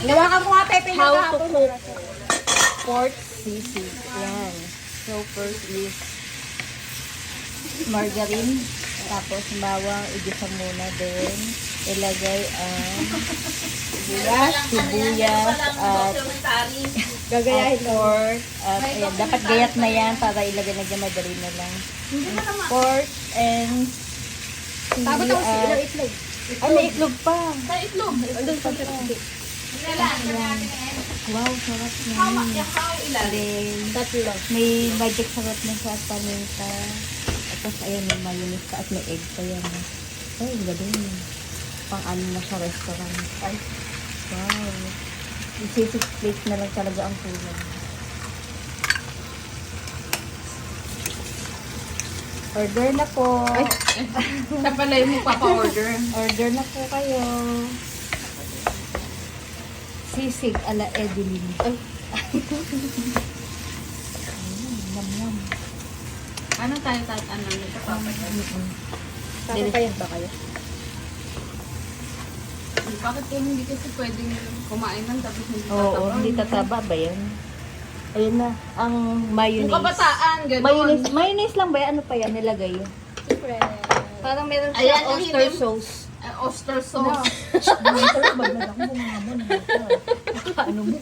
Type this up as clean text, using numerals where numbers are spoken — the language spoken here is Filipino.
Lawakan mo nga, Pepe. How to cook pork sisig. Yan. So, first is margarine. Tapos, bawang, igisa muna din. Ilagay ang sibuyas, at Gagayahin mo. pork. At ayan, dapat gayat na yan para ilagay na dyan, madali na lang. Pork and Tapos sili ako at... ilang itlog. Ay, may itlog pa. Sa itlog. Doon sa itlog. Wow, sarap yan. Then, Tatlo. may magic sarap na sa paminta. At tapos, ayan, may mayonnaise pa at may egg pa yan. Ay, galing. Pang-ano na sa restaurant. Ay, wow. Isisig plate na lang talaga ang kulang. Order na po. Sa pala yung magpapa-order. Order na po kayo. Sisig ala Edeline. Ay. Yum, yum. Ano tayo ano nito? Papapayag ba kayo? Bakit kayo hindi kasi pwedeng kumain ng tapos hindi Oo, hindi tataba ba yan? Ayun na, ang mayonnaise. Yung kabataan, gano'n. Mayonnaise lang ba yan? Ano pa yan nilagay? Siyempre. Parang meron Ayan, siya ang oyster hindi- sauce. Oyster sauce. Ano mo?